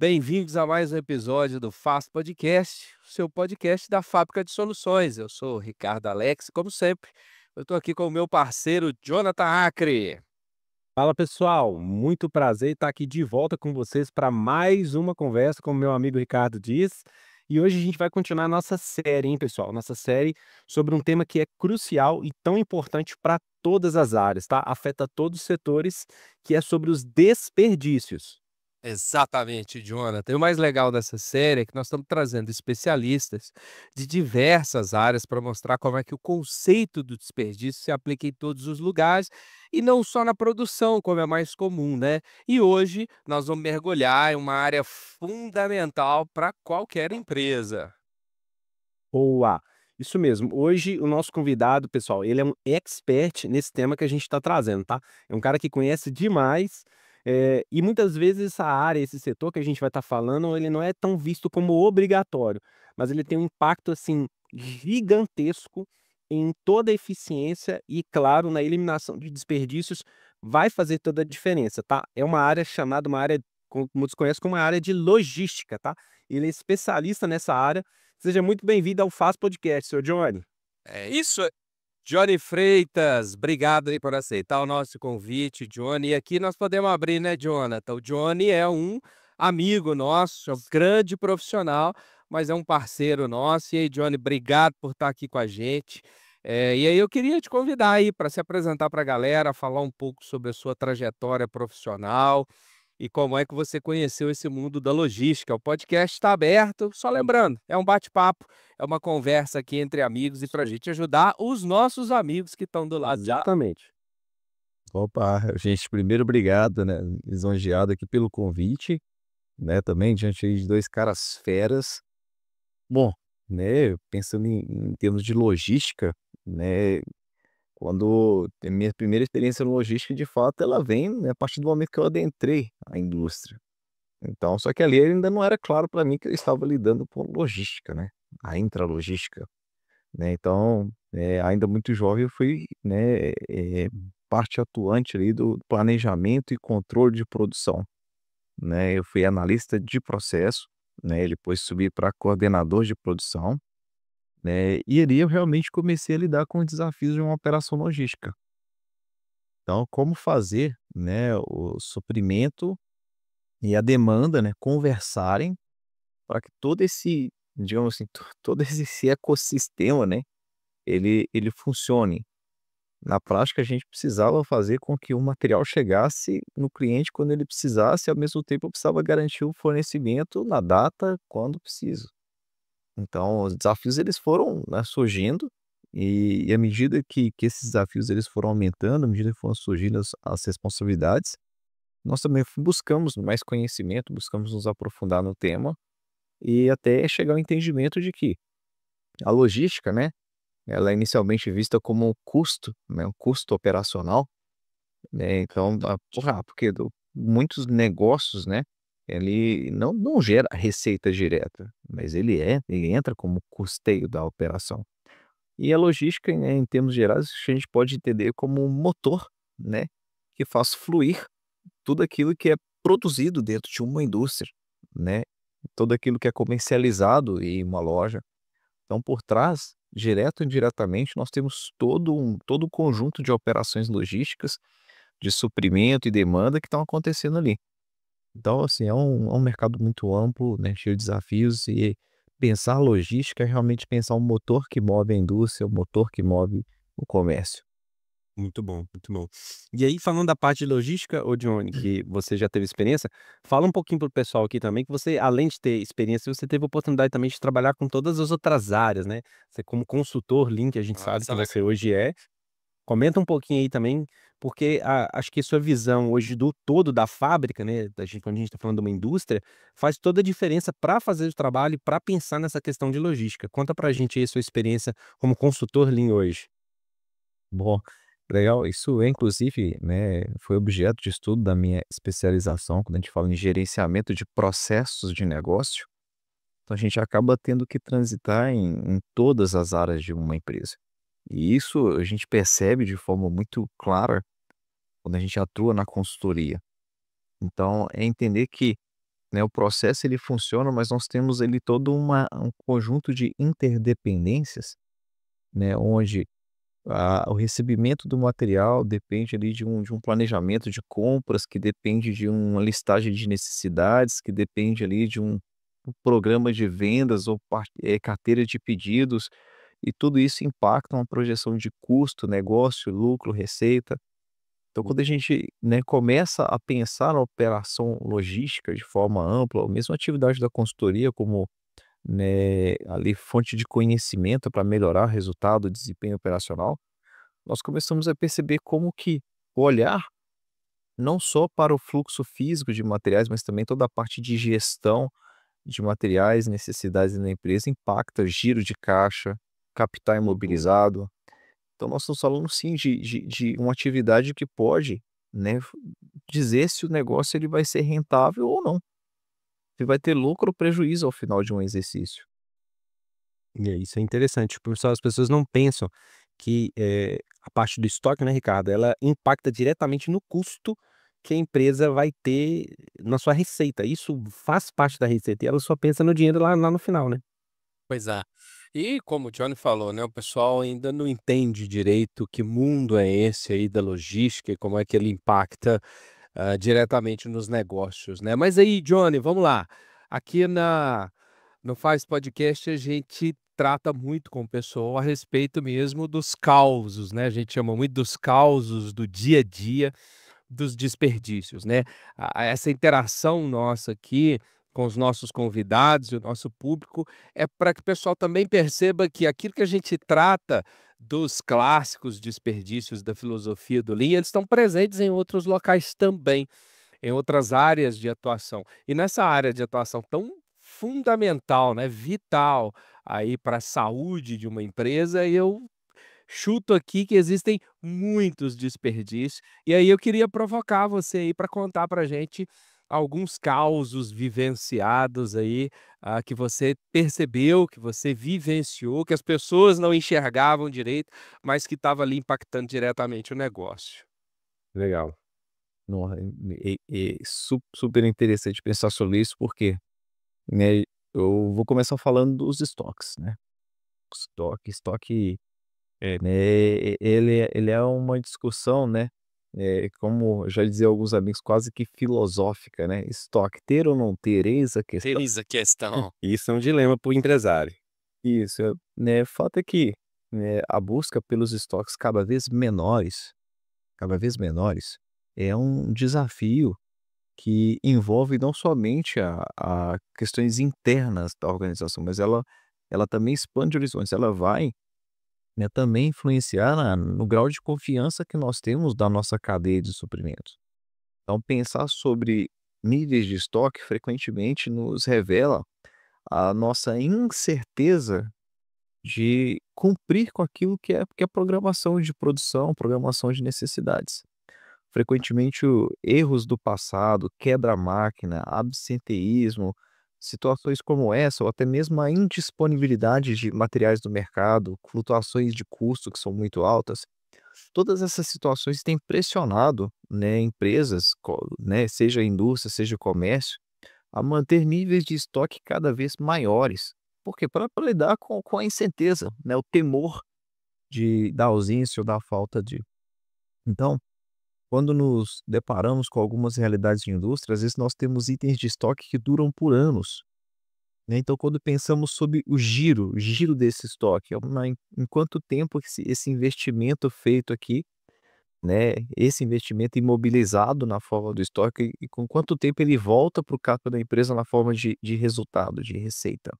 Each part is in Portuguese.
Bem-vindos a mais um episódio do Fast Podcast, o seu podcast da Fábrica de Soluções. Eu sou o Ricardo Alex, como sempre, eu estou aqui com o meu parceiro Jonathan Acre. Fala pessoal, muito prazer estar aqui de volta com vocês para mais uma conversa, como meu amigo Ricardo diz. E hoje a gente vai continuar a nossa série, hein, pessoal? Nossa série sobre um tema que é crucial e tão importante para todas as áreas, tá? Afeta todos os setores, que é sobre os desperdícios. Exatamente, Jonathan. E o mais legal dessa série é que nós estamos trazendo especialistas de diversas áreas para mostrar como é que o conceito do desperdício se aplica em todos os lugares e não só na produção, como é mais comum, né? E hoje nós vamos mergulhar em uma área fundamental para qualquer empresa. Boa! Isso mesmo. Hoje o nosso convidado, pessoal, ele é um expert nesse tema que a gente está trazendo, tá? É um cara que conhece demais, e muitas vezes essa área, esse setor que a gente vai estar falando, ele não é tão visto como obrigatório, mas ele tem um impacto, assim, gigantesco em toda a eficiência e, claro, na eliminação de desperdícios, vai fazer toda a diferença, tá? É uma área chamada uma área, como muitos conhecem como uma área de logística, tá? Ele é especialista nessa área. Seja muito bem-vindo ao Faz Podcast, seu Johnny. É isso. Johnny Freitas, obrigado aí por aceitar o nosso convite, Johnny. E aqui nós podemos abrir, né, Jonathan? O Johnny é um amigo nosso, é um grande profissional, mas é um parceiro nosso. E aí, Johnny, obrigado por estar aqui com a gente. E aí eu queria te convidar aí para se apresentar para a galera, falar um pouco sobre a sua trajetória profissional e como é que você conheceu esse mundo da logística. O podcast está aberto, só lembrando, é um bate-papo, é uma conversa aqui entre amigos e para a gente ajudar os nossos amigos que estão do lado de lá. Exatamente. Opa, gente, primeiro obrigado, né, lisonjeado aqui pelo convite, né, também diante aí de 2 caras feras. Bom, né, pensando em termos de logística, né, quando a minha primeira experiência no logística, de fato, ela vem, né, a partir do momento que eu adentrei a indústria. Então, só que ali ainda não era claro para mim que eu estava lidando com logística, né, a intralogística. Né, então, ainda muito jovem eu fui, né, parte atuante ali do planejamento e controle de produção, né. Eu fui analista de processo, né, depois subi para coordenador de produção, né, e ali eu realmente comecei a lidar com os desafios de uma operação logística. Então, como fazer, né, o suprimento e a demanda, né, conversarem para que todo esse, digamos assim, todo esse ecossistema, né, ele funcione. Na prática, a gente precisava fazer com que o material chegasse no cliente quando ele precisasse, e ao mesmo tempo eu precisava garantir o fornecimento na data, quando preciso. Então, os desafios eles foram, né, surgindo, e à medida que esses desafios eles foram aumentando, à medida que foram surgindo as responsabilidades, nós também buscamos mais conhecimento, buscamos nos aprofundar no tema, e até chegar ao entendimento de que a logística, né, ela é inicialmente vista como um custo, né, um custo operacional, né, então, porque muitos negócios, né, ele não gera receita direta, mas ele entra como custeio da operação. E a logística, né, em termos gerais, a gente pode entender como um motor, né, que faz fluir tudo aquilo que é produzido dentro de uma indústria, né, tudo aquilo que é comercializado em uma loja. Então, por trás, direto ou indiretamente, nós temos todo um conjunto de operações logísticas, de suprimento e demanda que estão acontecendo ali. Então, assim, é um mercado muito amplo, né, cheio de desafios, e pensar logística é realmente pensar o motor que move a indústria, o motor que move o comércio. Muito bom, muito bom. E aí, falando da parte de logística, ô Johnny, que você já teve experiência, fala um pouquinho pro pessoal aqui também que você, além de ter experiência, você teve a oportunidade também de trabalhar com todas as outras áreas, né? Você como consultor Lean, que a gente sabe Nossa, que você hoje é. Comenta um pouquinho aí também, porque acho que sua visão hoje do todo da fábrica, né, da gente, quando a gente está falando de uma indústria, faz toda a diferença para fazer o trabalho e para pensar nessa questão de logística. Conta pra gente aí a sua experiência como consultor Lean hoje. Bom, legal, isso é inclusive, né, foi objeto de estudo da minha especialização, quando a gente fala em gerenciamento de processos de negócio. Então a gente acaba tendo que transitar em todas as áreas de uma empresa. E isso a gente percebe de forma muito clara quando a gente atua na consultoria. Então é entender que né, o processo ele funciona, mas nós temos ali todo um conjunto de interdependências, né, onde o recebimento do material depende ali de um planejamento de compras, que depende de uma listagem de necessidades, que depende ali de um programa de vendas ou carteira de pedidos, e tudo isso impacta uma projeção de custo, negócio, lucro, receita. Então, quando a gente, né, começa a pensar na operação logística de forma ampla, ou mesmo a atividade da consultoria como, né, ali fonte de conhecimento para melhorar o resultado, desempenho operacional, nós começamos a perceber como que olhar não só para o fluxo físico de materiais, mas também toda a parte de gestão de materiais, necessidades na empresa impacta giro de caixa, capital Uhum. imobilizado. Então nós estamos falando sim de uma atividade que pode, né, dizer se o negócio ele vai ser rentável ou não, se vai ter lucro ou prejuízo ao final de um exercício. E aí, isso é interessante, pessoal, as pessoas não pensam que, a parte do estoque, né, Ricardo, ela impacta diretamente no custo que a empresa vai ter na sua receita. Isso faz parte da receita e ela só pensa no dinheiro lá no final, né. Pois é. E como o Johnny falou, né, o pessoal ainda não entende direito que mundo é esse aí da logística e como é que ele impacta, diretamente nos negócios, né. Mas aí, Johnny, vamos lá, aqui no Faz Podcast a gente trata muito com o pessoal a respeito mesmo dos causos, né, a gente chama muito dos causos do dia a dia, dos desperdícios, né. Essa interação nossa aqui com os nossos convidados e o nosso público é para que o pessoal também perceba que aquilo que a gente trata dos clássicos desperdícios da filosofia do Lean, eles estão presentes em outros locais também, em outras áreas de atuação. E nessa área de atuação tão fundamental, né, vital aí para a saúde de uma empresa, eu chuto aqui que existem muitos desperdícios, e aí eu queria provocar você aí para contar pra gente alguns causos vivenciados aí, que você percebeu, que você vivenciou, que as pessoas não enxergavam direito, mas que estava ali impactando diretamente o negócio. Legal. No super interessante pensar sobre isso, porque, né, eu vou começar falando dos estoques, né. Estoque, né, ele é uma discussão, né, como já dizia alguns amigos, quase que filosófica, né. Estoque, ter ou não ter, eis a questão. Eis a questão. Isso é um dilema para o empresário. Isso, né, fato é que, né, a busca pelos estoques cada vez menores, é um desafio que envolve não somente a questões internas da organização, mas ela também expande horizontes, ela vai, né, também influenciar no grau de confiança que nós temos da nossa cadeia de suprimentos. Então pensar sobre níveis de estoque frequentemente nos revela a nossa incerteza de cumprir com aquilo que é programação de produção, programação de necessidades. Frequentemente erros do passado, quebra-máquina, absenteísmo, situações como essa ou até mesmo a indisponibilidade de materiais do mercado, flutuações de custo que são muito altas, todas essas situações têm pressionado, né, empresas, né, seja indústria, seja comércio, a manter níveis de estoque cada vez maiores. Por quê? Para lidar com a incerteza, né, o temor da ausência ou da falta de. Então, quando nos deparamos com algumas realidades de indústria, às vezes nós temos itens de estoque que duram por anos, né. Então quando pensamos sobre o giro desse estoque, em quanto tempo esse investimento feito aqui, né, esse investimento imobilizado na forma do estoque e com quanto tempo ele volta para o caixa da empresa na forma de resultado, de receita.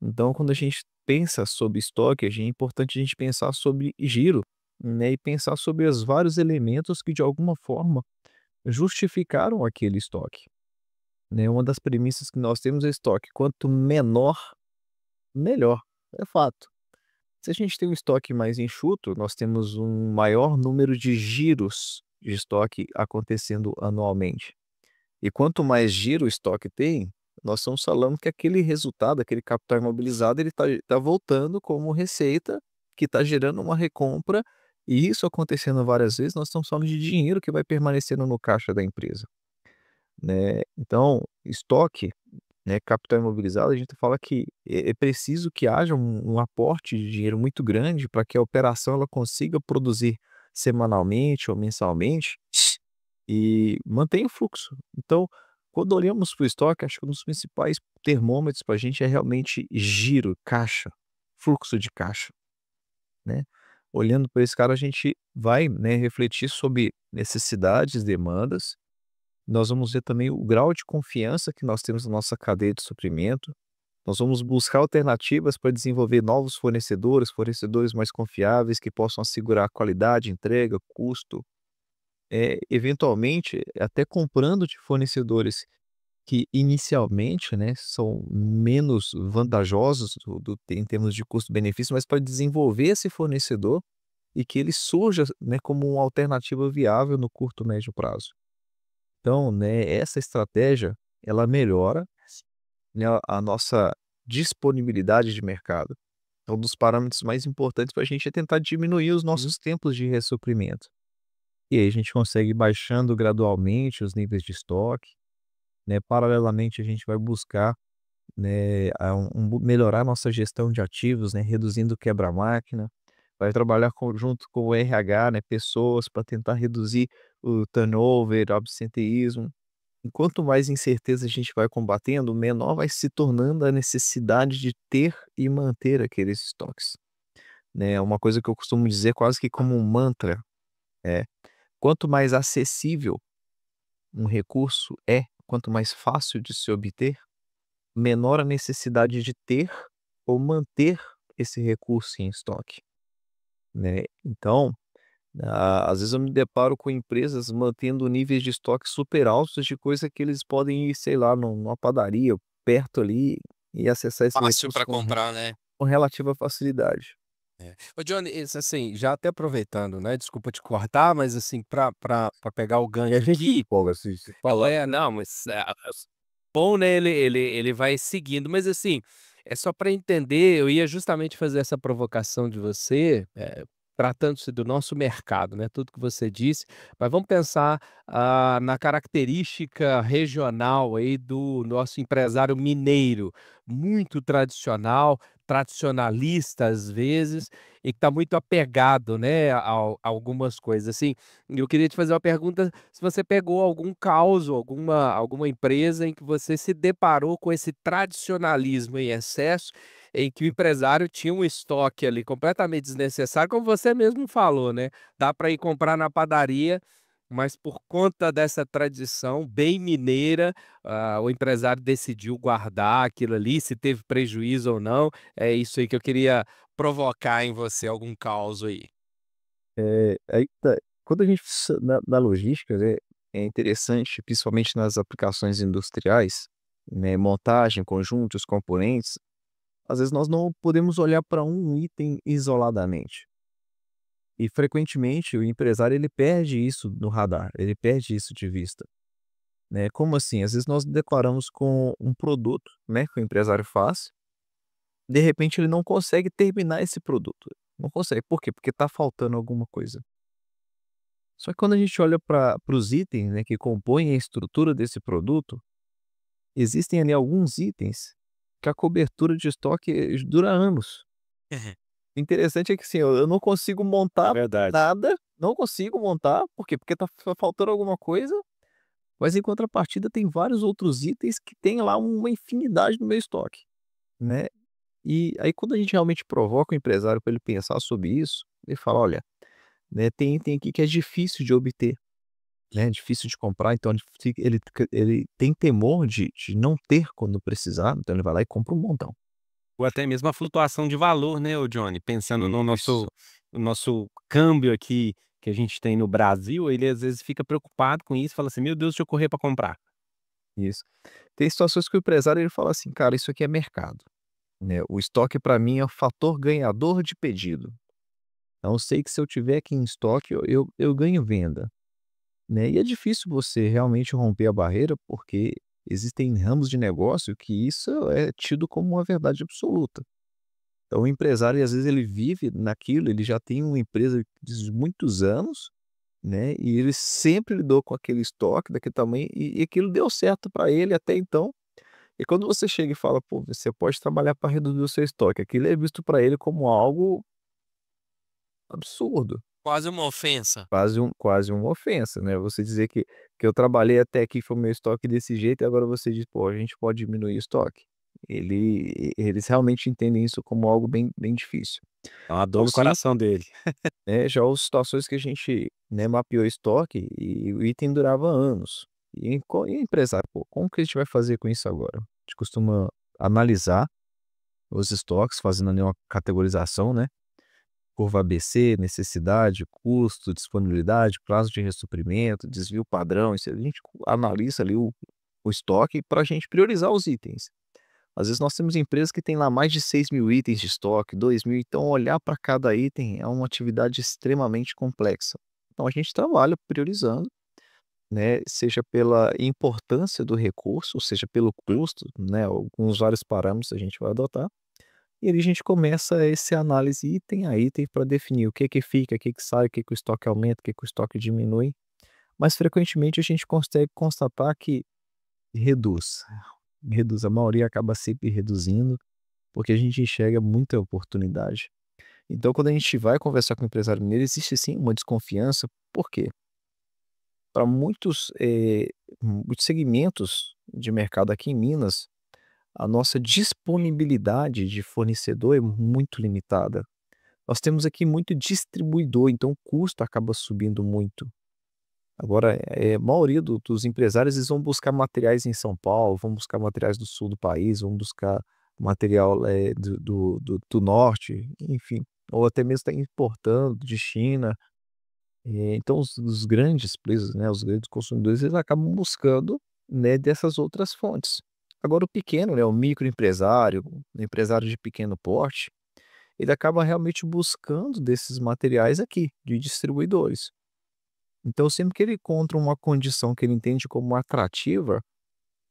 Então quando a gente pensa sobre estoque, é importante a gente pensar sobre giro, né, e pensar sobre os vários elementos que de alguma forma justificaram aquele estoque, né. Uma das premissas que nós temos é estoque, quanto menor, melhor, é fato. Se a gente tem um estoque mais enxuto, nós temos um maior número de giros de estoque acontecendo anualmente. E quanto mais giro o estoque tem, nós estamos falando que aquele resultado, aquele capital imobilizado, ele está voltando como receita, que está gerando uma recompra, e isso acontecendo várias vezes, nós estamos falando de dinheiro que vai permanecendo no caixa da empresa. Né. Então, estoque, né, capital imobilizado, a gente fala que é preciso que haja um aporte de dinheiro muito grande para que a operação ela consiga produzir semanalmente ou mensalmente e mantenha o fluxo. Então, quando olhamos para o estoque, acho que um dos principais termômetros para a gente é realmente giro, caixa, fluxo de caixa, né. Olhando para esse cara, a gente vai, né, refletir sobre necessidades, demandas. Nós vamos ver também o grau de confiança que nós temos na nossa cadeia de suprimento. Nós vamos buscar alternativas para desenvolver novos fornecedores, fornecedores mais confiáveis que possam assegurar qualidade, entrega, custo. Eventualmente, até comprando de fornecedores que inicialmente, né, são menos vantajosos em termos de custo-benefício, mas para desenvolver esse fornecedor e que ele surja, né, como uma alternativa viável no curto, médio prazo. Então, né, essa estratégia, ela melhora, né, a nossa disponibilidade de mercado. É um dos parâmetros mais importantes para a gente é tentar diminuir os Uhum. nossos tempos de ressuprimento. E aí a gente consegue ir baixando gradualmente os níveis de estoque, né, paralelamente a gente vai buscar, né, melhorar nossa gestão de ativos, né, reduzindo o quebra-máquina, vai trabalhar junto com o RH, né, pessoas para tentar reduzir o turnover, absenteísmo. E quanto mais incerteza a gente vai combatendo, menor vai se tornando a necessidade de ter e manter aqueles estoques, né. É uma coisa que eu costumo dizer quase que como um mantra, é: quanto mais acessível um recurso é, quanto mais fácil de se obter, menor a necessidade de ter ou manter esse recurso em estoque, né. Então, às vezes eu me deparo com empresas mantendo níveis de estoque super altos de coisa que eles podem ir, sei lá, numa padaria perto ali e acessar esse Fácil recurso para comprar, né? com relativa facilidade. É. Ô Johnny, isso assim, já até aproveitando, né, desculpa te cortar, mas assim, pra pegar o ganho E a gente aqui, empolga se falar. não, mas, bom, né, ele vai seguindo, mas assim, é só para entender, eu ia justamente fazer essa provocação de você, tratando-se do nosso mercado, né, tudo que você disse, mas vamos pensar, na característica regional aí do nosso empresário mineiro, muito tradicional, tradicionalista às vezes, e que está muito apegado, né, a algumas coisas, assim. E eu queria te fazer uma pergunta, se você pegou algum caso, alguma empresa em que você se deparou com esse tradicionalismo em excesso, em que o empresário tinha um estoque ali completamente desnecessário, como você mesmo falou, né, dá para ir comprar na padaria, mas por conta dessa tradição bem mineira, o empresário decidiu guardar aquilo ali, se teve prejuízo ou não. É isso aí que eu queria provocar em você, algum caos aí. Aí tá, quando a gente na logística, né, é interessante, principalmente nas aplicações industriais, né, montagem, conjuntos, componentes, às vezes nós não podemos olhar para um item isoladamente. E frequentemente o empresário ele perde isso no radar, ele perde isso de vista, né. Como assim? Às vezes nós deparamos com um produto, né, que o empresário faz, de repente ele não consegue terminar esse produto, não consegue. Por quê? Porque está faltando alguma coisa. Só que quando a gente olha para os itens, né, que compõem a estrutura desse produto, existem ali alguns itens que a cobertura de estoque dura anos. O interessante é que, assim, eu não consigo É montar verdade. nada, não consigo montar, por quê? Porque tá faltando alguma coisa, mas em contrapartida tem vários outros itens que tem lá uma infinidade no meu estoque, né. E aí quando a gente realmente provoca o empresário para ele pensar sobre isso, ele fala: "Olha, né, tem item aqui que é difícil de obter, né, difícil de comprar, então ele tem temor de não ter quando precisar, então ele vai lá e compra um montão". Ou até mesmo a flutuação de valor, né, ô Johnny, pensando no Isso. nosso câmbio aqui, que a gente tem no Brasil, ele às vezes fica preocupado com isso, fala assim: "Meu Deus, deixa eu correr para comprar". Isso. Tem situações que o empresário ele fala assim: "Cara, isso aqui é mercado, né, o estoque para mim é o fator ganhador de pedido. Então eu sei que se eu tiver aqui em estoque eu ganho venda", né. E é difícil você realmente romper a barreira, porque existem ramos de negócio que isso é tido como uma verdade absoluta. Então o empresário às vezes ele vive naquilo, ele já tem uma empresa de muitos anos, né, e ele sempre lidou com aquele estoque daquele tamanho e aquilo deu certo para ele até então. E quando você chega e fala: "Pô, você pode trabalhar para reduzir o seu estoque", aquilo é visto para ele como algo absurdo, Quase uma ofensa. quase uma ofensa, né, você dizer que eu trabalhei até aqui, foi o meu estoque desse jeito e agora você diz: "Pô, a gente pode diminuir o estoque". Eles realmente entendem isso como algo bem difícil. É uma dor Então no sim, coração dele. né, já houve situações que a gente, né, mapeou estoque e o item durava anos. E empresário: "Pô, como que a gente vai fazer com isso agora?". A gente costuma analisar os estoques, fazendo ali uma categorização, né, curva ABC, necessidade, custo, disponibilidade, prazo de ressuprimento, desvio padrão, isso a gente analisa ali o estoque para a gente priorizar os itens. Às vezes nós temos empresas que têm lá mais de 6.000 itens de estoque, 2.000, então olhar para cada item é uma atividade extremamente complexa. Então a gente trabalha priorizando, né, seja pela importância do recurso, seja pelo custo, né, alguns vários parâmetros a gente vai adotar, e ali a gente começa esse análise item a item para definir o que que fica, o que que sai, o que que o estoque aumenta, o que que o estoque diminui, mas frequentemente a gente consegue constatar que reduz, reduz, a maioria acaba sempre reduzindo, porque a gente enxerga muita oportunidade. Então quando a gente vai conversar com o empresário mineiro, existe sim uma desconfiança, por quê? Para muitos segmentos de mercado aqui em Minas, a nossa disponibilidade de fornecedor é muito limitada. Nós temos aqui muito distribuidor, então o custo acaba subindo muito. Agora, a maioria dos empresários, eles vão buscar materiais em São Paulo, vão buscar materiais do sul do país, vão buscar material, do norte, enfim, ou até mesmo está importando de China. Então os grandes players, né, os grandes consumidores, eles acabam buscando, né, dessas outras fontes. Agora o pequeno, né, o microempresário, o empresário de pequeno porte, ele acaba realmente buscando desses materiais aqui, de distribuidores. Então sempre que ele encontra uma condição que ele entende como atrativa,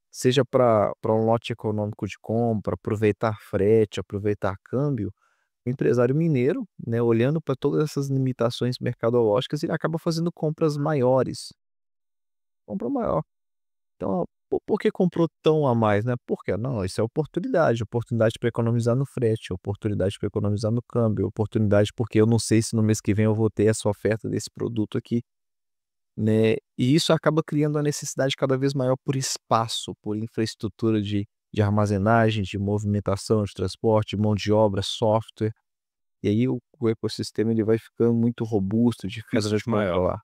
seja para um lote econômico de compra, aproveitar frete, aproveitar câmbio, o empresário mineiro, né, olhando para todas essas limitações mercadológicas, ele acaba fazendo compras maiores, compra maior. Então, por que comprou tão a mais, né? Porque não, isso é oportunidade, oportunidade para economizar no frete, oportunidade para economizar no câmbio, oportunidade porque eu não sei se no mês que vem eu vou ter essa oferta desse produto aqui, né? E isso acaba criando uma necessidade cada vez maior por espaço, por infraestrutura de armazenagem, de movimentação, de transporte, mão de obra, software. E aí o ecossistema ele vai ficando muito robusto, Cada difícil vez de maior. controlar,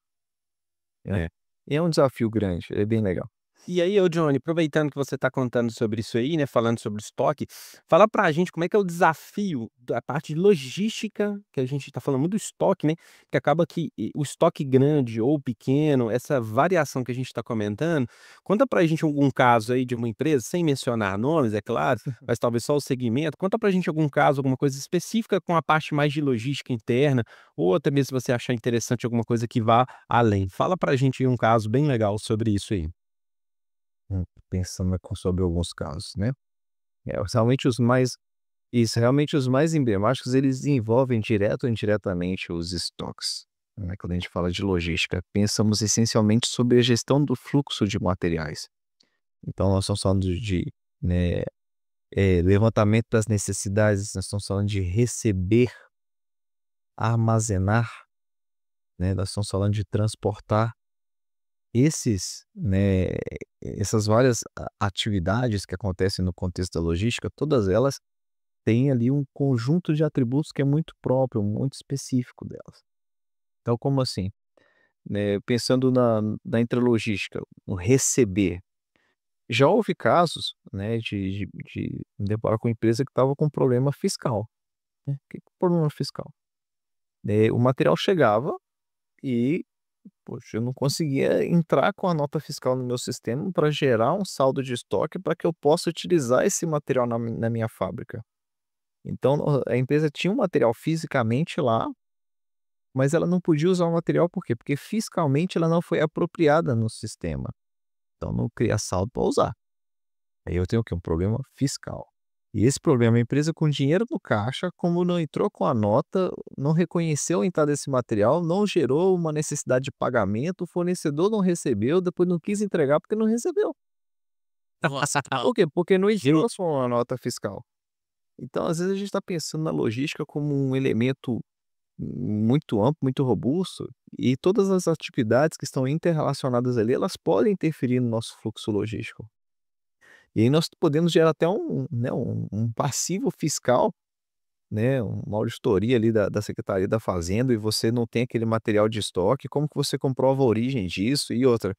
né. É. E é um desafio grande, é bem legal. E aí, ô Johnny, aproveitando que você está contando sobre isso aí, né, falando sobre estoque, fala pra gente como é que é o desafio da parte de logística, que a gente está falando muito do estoque, né, que acaba que o estoque grande ou pequeno, essa variação que a gente está comentando, conta pra gente algum caso aí de uma empresa, sem mencionar nomes, é claro, mas talvez só o segmento, conta pra gente algum caso, alguma coisa específica com a parte mais de logística interna, ou até mesmo se você achar interessante alguma coisa que vá além. Fala pra gente aí um caso bem legal sobre isso aí. Pensando sobre alguns casos, né. Realmente os mais isso, realmente os mais emblemáticos, eles envolvem direto ou indiretamente os estoques, né. Quando a gente fala de logística, pensamos essencialmente sobre a gestão do fluxo de materiais. Então nós estamos falando né, levantamento das necessidades, nós estamos falando de receber, armazenar, né, nós estamos falando de transportar. Essas várias atividades que acontecem no contexto da logística, todas elas têm ali um conjunto de atributos que é muito próprio, muito específico delas. Então como assim? Pensando na intralogística, o receber. Já houve casos, né, de me deparar com empresa que estava com problema fiscal, né. Que problema fiscal? O material chegava e, poxa, eu não conseguia entrar com a nota fiscal no meu sistema para gerar um saldo de estoque para que eu possa utilizar esse material na minha fábrica. Então, a empresa tinha um material fisicamente lá, mas ela não podia usar o material por quê? Porque fiscalmente ela não foi apropriada no sistema. Então não cria saldo para usar. Aí eu tenho o quê? Um problema fiscal. E esse problema, a empresa com dinheiro no caixa, como não entrou com a nota, não reconheceu a entrada desse material, não gerou uma necessidade de pagamento, o fornecedor não recebeu, depois não quis entregar porque não recebeu. Nossa, Por quê? Porque não Gil, entrou só uma nota fiscal. Então, às vezes, a gente está pensando na logística como um elemento muito amplo, muito robusto, e todas as atividades que estão interrelacionadas ali, elas podem interferir no nosso fluxo logístico. E aí nós podemos gerar até um passivo fiscal, né, uma auditoria ali da Secretaria da Fazenda, e você não tem aquele material de estoque, como que você comprova a origem disso? E outra,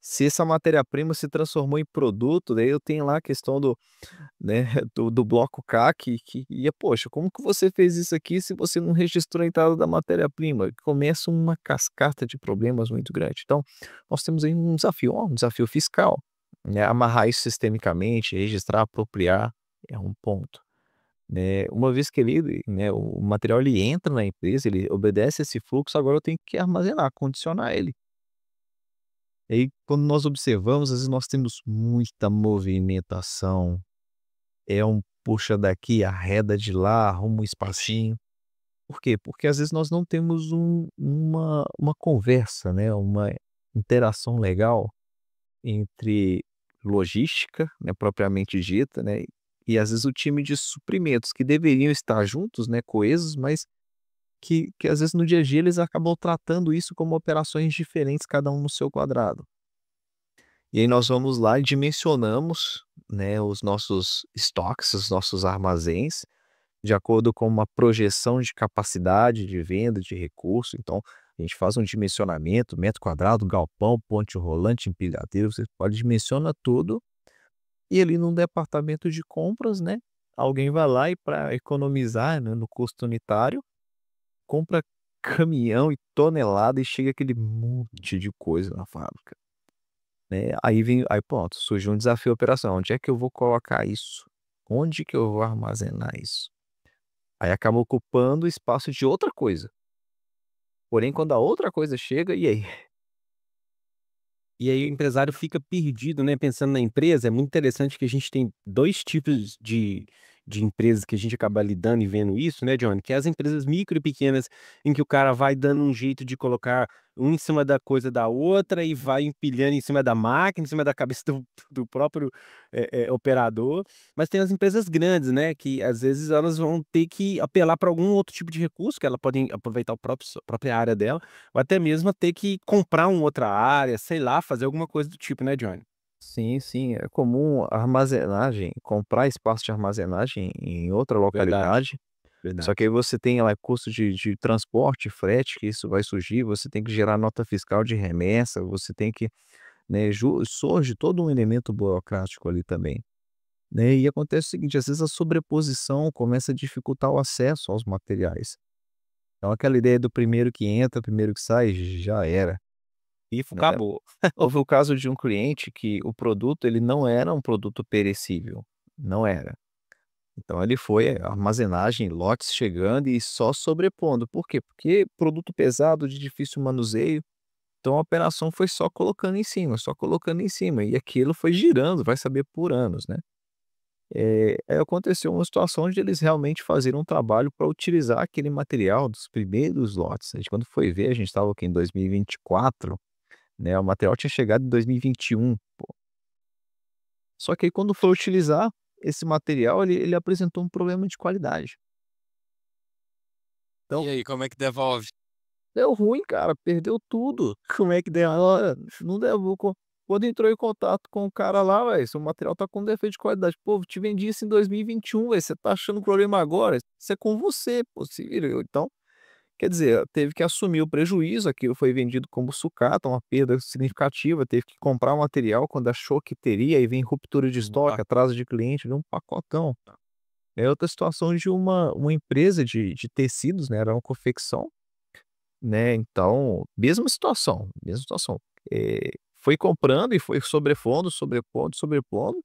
se essa matéria-prima se transformou em produto, daí eu tenho lá a questão do, né, do bloco K poxa, como que você fez isso aqui se você não registrou a entrada da matéria-prima? Começa uma cascata de problemas muito grande. Então, nós temos aí um desafio, ó, um desafio fiscal, né, amarrar isso sistemicamente, registrar, apropriar, é um ponto, né. Uma vez que ele, né, o material ele entra na empresa, ele obedece esse fluxo, agora eu tenho que armazenar, condicionar ele. E aí, quando nós observamos, às vezes nós temos muita movimentação, é um puxa daqui, arreda de lá, arruma um espacinho. Por quê? Porque às vezes nós não temos uma conversa, né, uma interação legal entre logística, né, propriamente dita, né, e às vezes o time de suprimentos que deveriam estar juntos, né, coesos, mas que às vezes no dia a dia eles acabam tratando isso como operações diferentes, cada um no seu quadrado. E aí nós vamos lá e dimensionamos, né, os nossos estoques, os nossos armazéns, de acordo com uma projeção de capacidade de venda de recurso. Então, a gente faz um dimensionamento, metro quadrado, galpão, ponte rolante, empilhadeiro, você pode dimensiona tudo, e ali num departamento de compras, né, alguém vai lá e para economizar, né, no custo unitário, compra caminhão e tonelada e chega aquele monte de coisa na fábrica, né. Aí pronto, surge um desafio operacional, onde é que eu vou colocar isso? Onde que eu vou armazenar isso? Aí acaba ocupando o espaço de outra coisa. Porém, quando a outra coisa chega, e aí? E aí o empresário fica perdido, né, pensando na empresa. É muito interessante que a gente tem 2 tipos de empresas que a gente acaba lidando e vendo isso, né, Johnny, que é as empresas micro e pequenas, em que o cara vai dando um jeito de colocar um em cima da coisa da outra e vai empilhando em cima da máquina, em cima da cabeça do próprio, operador. Mas tem as empresas grandes, né, que às vezes elas vão ter que apelar para algum outro tipo de recurso, que ela podem aproveitar o próprio própria área dela, ou até mesmo ter que comprar uma outra área, sei lá, fazer alguma coisa do tipo, né, Johnny? Sim, sim, é comum a armazenagem, comprar espaço de armazenagem em outra Verdade, localidade, só que verdade. aí você tem lá custo de transporte, frete, que isso vai surgir, você tem que gerar nota fiscal de remessa, você tem que, né, surge todo um elemento burocrático ali também, né, e acontece o seguinte, às vezes a sobreposição começa a dificultar o acesso aos materiais. Então aquela ideia do primeiro que entra, primeiro que sai, já era, Isso né. acabou. Houve o caso de um cliente que o produto ele não era um produto perecível, não era. Então ele foi armazenagem, lotes chegando e só sobrepondo. Por quê? Porque produto pesado de difícil manuseio, então a operação foi só colocando em cima, só colocando em cima, e aquilo foi girando, vai saber por anos, né. Aí aconteceu uma situação onde eles realmente faziam um trabalho para utilizar aquele material dos primeiros lotes. A gente quando foi ver, a gente estava aqui em 2024, né, o material tinha chegado em 2021. Só que aí quando foi utilizar esse material, ele apresentou um problema de qualidade. E Então, aí, como é que devolve? deu ruim, cara, perdeu tudo. Como é que deu? Olha, não devo quando entrou em contato com o cara lá, velho, seu material tá com defeito de qualidade. Pô, te vendi isso em 2021, velho, você tá achando problema agora? Isso é com você, pô, se vira. Então, quer dizer, teve que assumir o prejuízo, aquilo foi vendido como sucata, uma perda significativa, teve que comprar o material quando achou que teria, aí vem ruptura de estoque, atraso de cliente, vem um pacotão. É outra situação de uma empresa de tecidos, né, era uma confecção, né, então, mesma situação. Foi comprando e foi sobrepondo, sobrepondo, sobrepondo,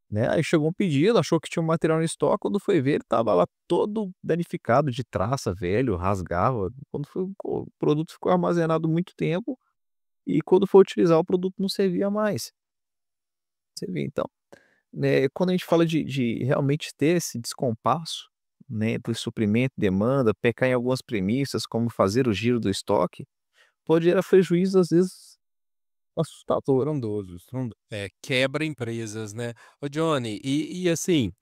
né, aí chegou um pedido, achou que tinha um material no estoque, quando foi ver ele estava lá todo danificado de traça, velho, rasgava, quando foi o produto ficou armazenado muito tempo, e quando foi utilizar o produto não servia mais. Você vê então, né, quando a gente fala de realmente ter esse descompasso, né, entre suprimento e demanda, pecar em algumas premissas, como fazer o giro do estoque, pode gerar prejuízo, às vezes, assustador. Estrondoso, quebra empresas, né. Ô Johnny, e assim,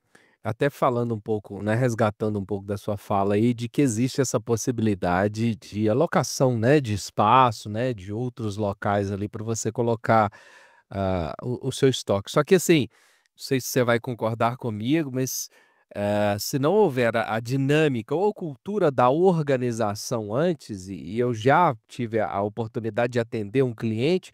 até falando um pouco, né, resgatando um pouco da sua fala aí, de que existe essa possibilidade de alocação, né, de espaço, né, de outros locais ali para você colocar, o seu estoque. Só que assim, não sei se você vai concordar comigo, mas, se não houver a dinâmica ou cultura da organização antes, e eu já tive a oportunidade de atender um cliente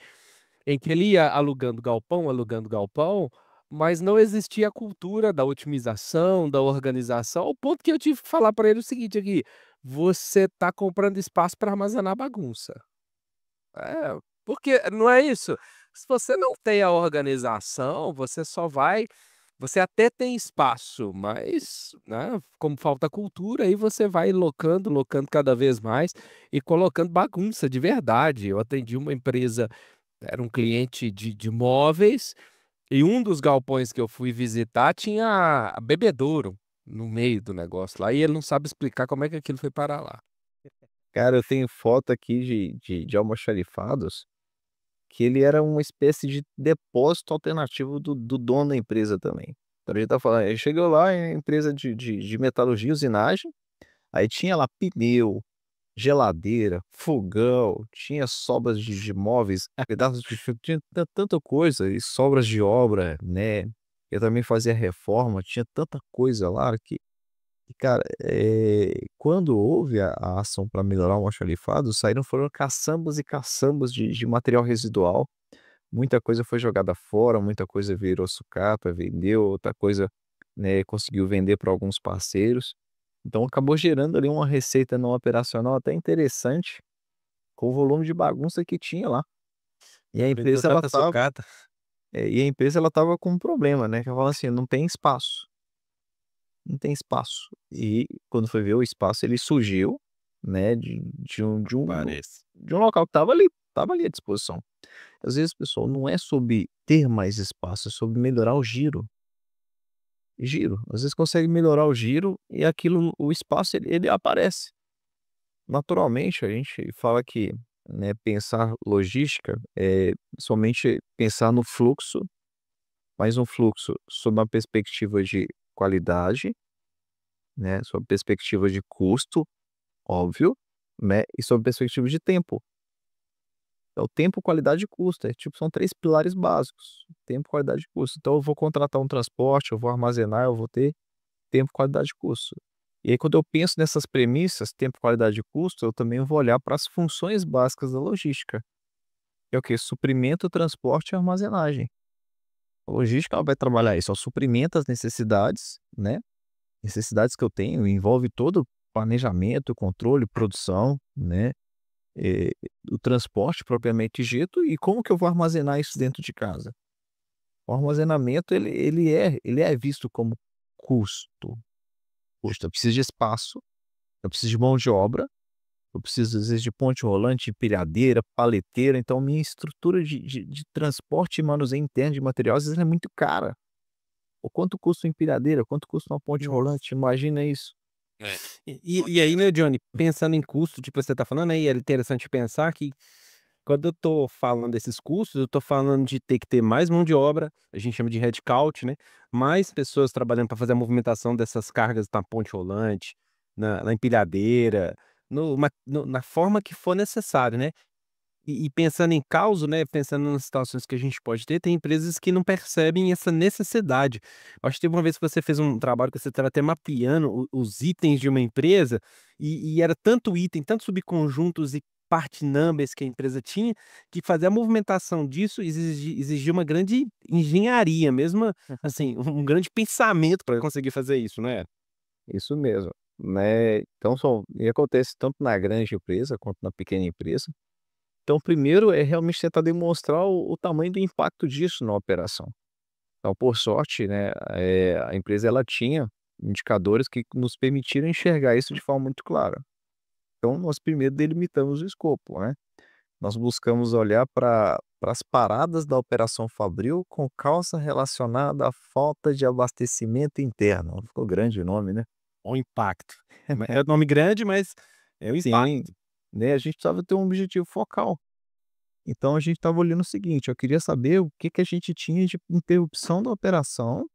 em que ele ia alugando galpão, mas não existia a cultura da otimização, da organização, ao ponto que eu tive que falar para ele o seguinte aqui: "Você está comprando espaço para armazenar bagunça". É, porque não é isso? Se você não tem a organização, você até tem espaço, mas, né, como falta cultura, aí você vai locando cada vez mais e colocando bagunça de verdade. Eu atendi uma empresa, era um cliente de móveis, e um dos galpões que eu fui visitar tinha bebedouro no meio do negócio lá, e ele não sabe explicar como é que aquilo foi parar lá. Cara, eu tenho foto aqui de almoxarifados, que ele era uma espécie de depósito alternativo do dono da empresa também. Então a gente tá falando, ele chegou lá em empresa de metalurgia, usinagem, aí tinha lá pneu, geladeira, fogão, tinha sobras de móveis, pedaços de fio, tinha tanta coisa e sobras de obra, né. Eu também fazia reforma, tinha tanta coisa lá que cara, quando houve a ação para melhorar o almoxarifado, saíram foram caçambas e caçambas de material residual, muita coisa foi jogada fora, muita coisa virou sucata, vendeu, outra coisa, né, conseguiu vender para alguns parceiros. Então acabou gerando ali uma receita não operacional até interessante, com o volume de bagunça que tinha lá. E a Vendeu empresa ela tanta estava sucata. com um problema, né, que ela falou assim: "Não tem espaço, não tem espaço". E quando foi ver o espaço ele surgiu, né, Parece. de um local que estava ali à disposição. Às vezes, pessoal, não é sobre ter mais espaço, é sobre melhorar o giro. Giro, às vezes consegue melhorar o giro e aquilo o espaço ele aparece. Naturalmente, a gente fala que, né, pensar logística é somente pensar no fluxo, mas um fluxo sob uma perspectiva de qualidade, né, sob perspectiva de custo, óbvio, né, e sob perspectiva de tempo. É o tempo, qualidade e custo, tipo, são 3 pilares básicos: tempo, qualidade e custo. Então eu vou contratar um transporte, eu vou armazenar, eu vou ter tempo, qualidade e custo. E aí quando eu penso nessas premissas, tempo, qualidade e custo, eu também vou olhar para as funções básicas da logística, que é o quê? Suprimento, transporte e armazenagem. A logística ela vai trabalhar isso, ela suprimenta as necessidades, né, necessidades que eu tenho, envolve todo o planejamento, controle, produção, né, eh, o transporte propriamente dito e como que eu vou armazenar isso dentro de casa. O armazenamento ele é visto como custo. Custo, eu preciso de espaço, eu preciso de mão de obra, eu preciso às vezes de ponte rolante, empilhadeira, paleteira, então minha estrutura de transporte e manuseio interno de materiais às vezes é muito cara. O quanto custa uma empilhadeira, quanto custa uma ponte Nossa. rolante, imagina isso. É. E aí, né, Johnny, pensando em custo, tipo, você tá falando aí, é interessante pensar que quando eu tô falando desses custos, eu tô falando de ter que ter mais mão de obra, a gente chama de headcount, né, mais pessoas trabalhando para fazer a movimentação dessas cargas na ponte rolante, na empilhadeira, na forma que for necessário, né. E pensando em causa, né, pensando nas situações que a gente pode ter, tem empresas que não percebem essa necessidade. Acho que teve uma vez que você fez um trabalho que você estava até mapeando os itens de uma empresa, e era tanto item, tantos subconjuntos e part numbers que a empresa tinha, que fazer a movimentação disso exigia uma grande engenharia, mesmo assim, um grande pensamento para conseguir fazer isso, não é? Isso mesmo, né, então e acontece tanto na grande empresa quanto na pequena empresa. Então primeiro é realmente tentar demonstrar o tamanho do impacto disso na operação. Então por sorte, né, a empresa ela tinha indicadores que nos permitiram enxergar isso de forma muito clara. Então nós primeiro delimitamos o escopo, né. nós buscamos olhar para as paradas da operação Fabril com causa relacionada à falta de abastecimento interno. Ficou grande o nome, né? O impacto. É nome grande, mas é o Sim, impacto. né, a gente precisava ter um objetivo focal. Então a gente estava olhando o seguinte, eu queria saber o que que a gente tinha de interrupção da operação,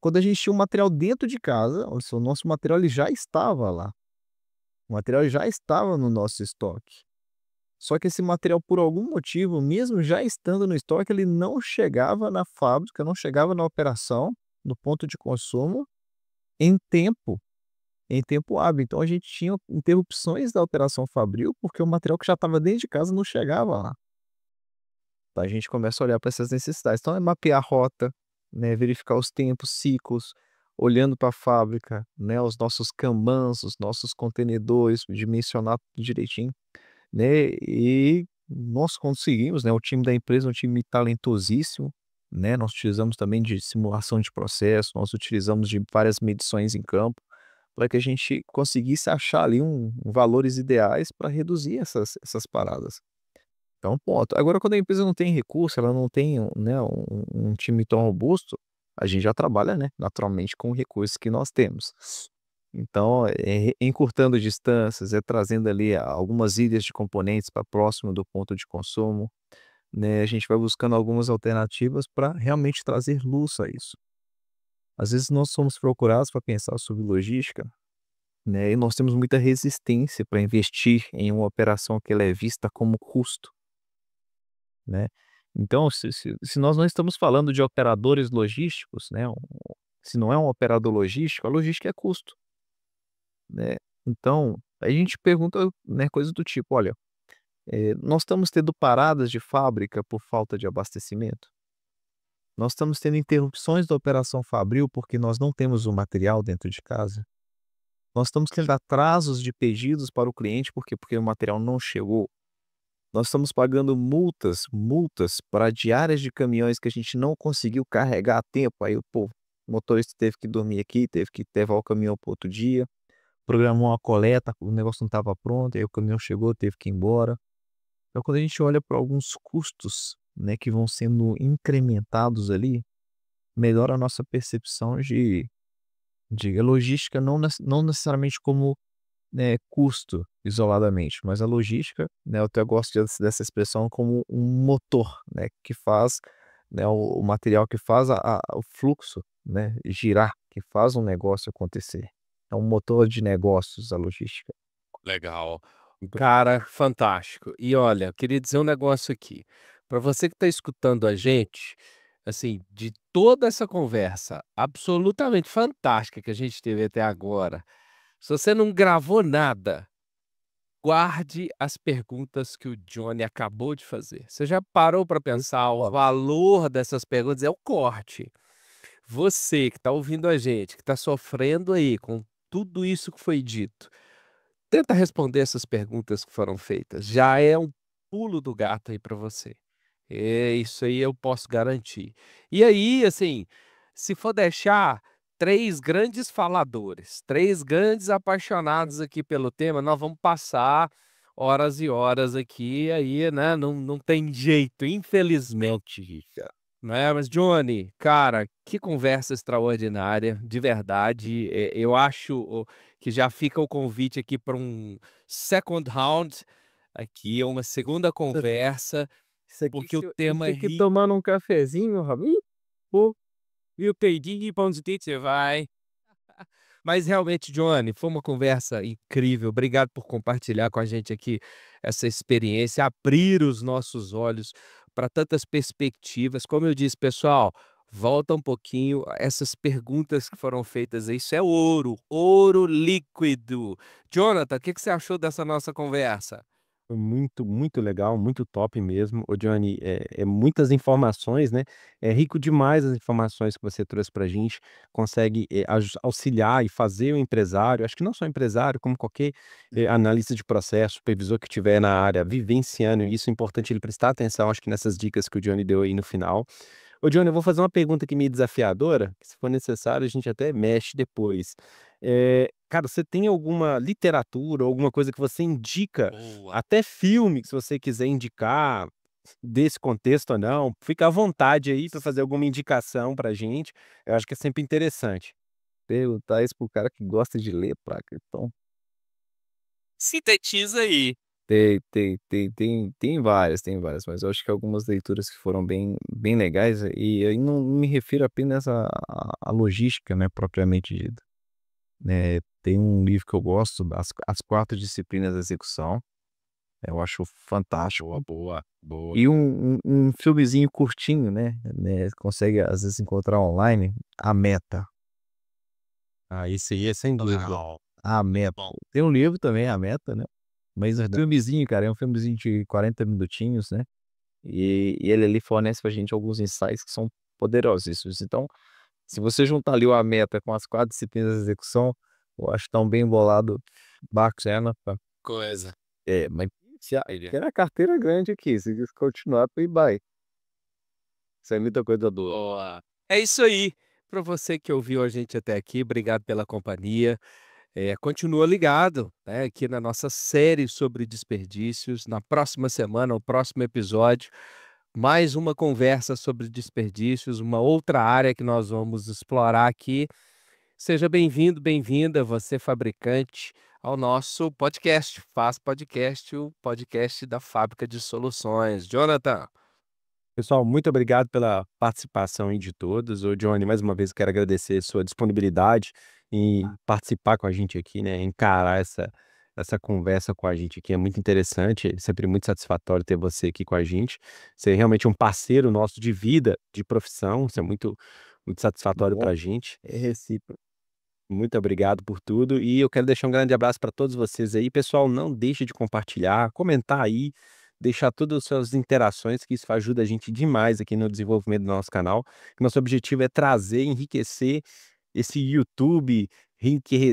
quando a gente tinha o material dentro de casa, olha só, o nosso material ele já estava lá, o material já estava no nosso estoque. Só que esse material, por algum motivo, mesmo já estando no estoque, ele não chegava na fábrica, não chegava na operação, no ponto de consumo, em tempo, em tempo hábil. Então a gente tinha interrupções da operação Fabril, porque o material que já estava dentro de casa não chegava lá. Então a gente começa a olhar para essas necessidades. Então é mapear a rota, né, verificar os tempos, ciclos, olhando para a fábrica, né, os nossos kanbans, os nossos contenedores, dimensionar tudo direitinho, né, e nós conseguimos, né, o time da empresa é um time talentosíssimo, né, nós utilizamos também de simulação de processo, nós utilizamos de várias medições em campo, para que a gente conseguisse achar ali valores ideais para reduzir essas paradas. Então, ponto. Agora, quando a empresa não tem recurso, ela não tem, né, um time tão robusto, a gente já trabalha, né, naturalmente com recursos que nós temos. Então, encurtando distâncias, trazendo ali algumas ilhas de componentes para próximo do ponto de consumo, né, a gente vai buscando algumas alternativas para realmente trazer luz a isso. Às vezes nós somos procurados para pensar sobre logística, né, e nós temos muita resistência para investir em uma operação que ela é vista como custo, né. Então, se nós não estamos falando de operadores logísticos, né, se não é um operador logístico, a logística é custo, né. Então, a gente pergunta, né, coisas do tipo: "Olha, nós estamos tendo paradas de fábrica por falta de abastecimento? Nós estamos tendo interrupções da operação fabril porque nós não temos o material dentro de casa? Nós estamos tendo atrasos de pedidos para o cliente porque o material não chegou? Nós estamos pagando multas para diárias de caminhões que a gente não conseguiu carregar a tempo, aí o motorista teve que dormir aqui, teve que levar o caminhão para outro dia, programou uma coleta, o negócio não estava pronto, aí o caminhão chegou, teve que ir embora. Então quando a gente olha para alguns custos, né, que vão sendo incrementados ali, melhora a nossa percepção de logística não necessariamente como, né, custo isoladamente, mas a logística, né, eu até gosto dessa expressão como um motor, né, que faz, né, o material que faz o fluxo, né, girar, que faz um negócio acontecer. É um motor de negócios a logística. Legal. Cara, fantástico. E olha, eu queria dizer um negócio aqui. Para você que está escutando a gente, assim, de toda essa conversa absolutamente fantástica que a gente teve até agora, se você não gravou nada, guarde as perguntas que o Johnny acabou de fazer. Você já parou para pensar o valor dessas perguntas? É o corte. Você que está ouvindo a gente, que está sofrendo aí com tudo isso que foi dito, tenta responder essas perguntas que foram feitas, já é um pulo do gato aí para você. É, isso aí eu posso garantir. E aí, assim, se for deixar 3 grandes faladores, 3 grandes apaixonados aqui pelo tema, nós vamos passar horas e horas aqui, aí, né, não tem jeito, infelizmente. Não é, mas Johnny, cara, que conversa extraordinária, de verdade. Eu acho que já fica o convite aqui para um second round, aqui, uma segunda conversa, Isso aqui porque o se isso tema é aqui rico. tomando um cafezinho, meu amigo, pô, Eu perdi pra onde você vai. Mas realmente, Johnny, foi uma conversa incrível. Obrigado por compartilhar com a gente aqui essa experiência, abrir os nossos olhos para tantas perspectivas. Como eu disse, pessoal, volta um pouquinho, essas perguntas que foram feitas aí, isso é ouro, ouro líquido. Jonathan, o que que você achou dessa nossa conversa? foi muito, muito legal, muito top mesmo. Ô Johnny, é muitas informações, né, é rico demais as informações que você trouxe pra gente, consegue, auxiliar e fazer o empresário, acho que não só o empresário, como qualquer, analista de processo, supervisor que estiver na área vivenciando isso, é importante ele prestar atenção, acho que nessas dicas que o Johnny deu aí no final. Ô Johnny, eu vou fazer uma pergunta aqui meio desafiadora, que se for necessário a gente até mexe depois. cara, você tem alguma literatura, alguma coisa que você indica, Boa. até filme, que se você quiser indicar, desse contexto ou não, fica à vontade aí para fazer alguma indicação pra gente, eu acho que é sempre interessante. Perguntar isso pro cara que gosta de ler, praca, então Sintetiza aí. tem várias, mas eu acho que algumas leituras que foram bem legais, e aí não me refiro apenas à logística, né, propriamente dita. Tem um livro que eu gosto, As 4 Disciplinas da Execução, eu acho Boa, fantástico. boa, boa. E um filmezinho curtinho, né, consegue às vezes encontrar online, A Meta. Ah, esse aí é sem dúvida. Legal. A Meta. Bom. Tem um livro também, A Meta, né, mas o filmezinho, cara, é um filmezinho de 40 minutinhos, né, e ele ali fornece pra gente alguns insights que são poderosíssimos. Então, se você juntar ali o A Meta com as 4 disciplinas de execução, eu acho que tá um bem bolado bacana pra Coisa. mas se a Ele. quero a carteira grande aqui, se continuar tu vai. Isso é muita coisa boa. Boa. É isso aí. Para você que ouviu a gente até aqui, obrigado pela companhia. Continua ligado, né, aqui na nossa série sobre desperdícios. Na próxima semana, o próximo episódio, mais uma conversa sobre desperdícios, uma outra área que nós vamos explorar aqui. Seja bem-vindo, bem-vinda, você fabricante, ao nosso podcast. Faz Podcast, o podcast da Fábrica de Soluções. Jonathan. Pessoal, muito obrigado pela participação aí de todos. Ô, Johnny, mais uma vez eu quero agradecer sua disponibilidade em participar com a gente aqui, né? Encarar essa conversa com a gente aqui é muito interessante. É sempre muito satisfatório ter você aqui com a gente. Você é realmente um parceiro nosso de vida, de profissão. Isso é muito satisfatório Bom, para a gente. é recíproco. Muito obrigado por tudo. E eu quero deixar um grande abraço para todos vocês aí. Pessoal, não deixe de compartilhar, comentar aí, deixar todas as suas interações, que isso ajuda a gente demais aqui no desenvolvimento do nosso canal. Nosso objetivo é trazer, enriquecer esse YouTube,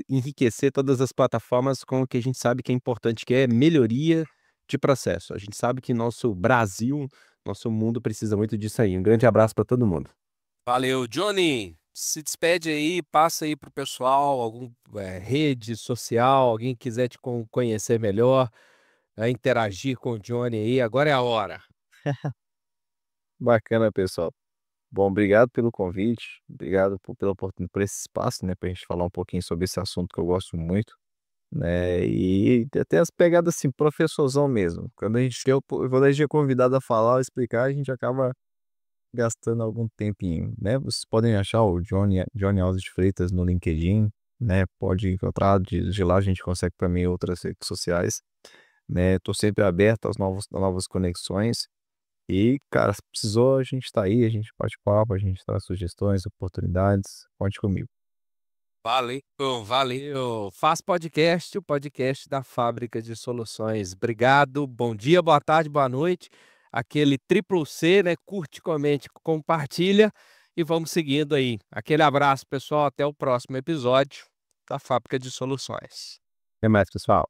enriquecer todas as plataformas com o que a gente sabe que é importante, que é melhoria de processo. A gente sabe que nosso Brasil, nosso mundo precisa muito disso aí. Um grande abraço para todo mundo. Valeu, Johnny. Se despede aí, passa aí pro pessoal, algum rede social, alguém quiser te conhecer melhor, interagir com o Johnny aí, agora é a hora. Bacana, pessoal. Bom, obrigado pelo convite, obrigado pela oportunidade, por esse espaço, né, pra gente falar um pouquinho sobre esse assunto que eu gosto muito, né, e até as pegadas, assim, professorzão mesmo. Quando a gente é convidado a falar ou explicar, a gente acaba gastando algum tempinho, né. Vocês podem achar o Johnny Alves de Freitas no LinkedIn, né, pode encontrar, de lá a gente consegue também outras redes sociais, né. Tô sempre aberto às novas conexões e, cara, se precisou, a gente tá aí, a gente bate papo, a gente traz sugestões, oportunidades, conte comigo. Valeu, valeu. Faz Podcast, o podcast da Fábrica de Soluções. Obrigado, bom dia, boa tarde, boa noite. Aquele triplo C, né? Curte, comente, compartilha e vamos seguindo aí. Aquele abraço, pessoal, até o próximo episódio da Fábrica de Soluções. Até mais, pessoal.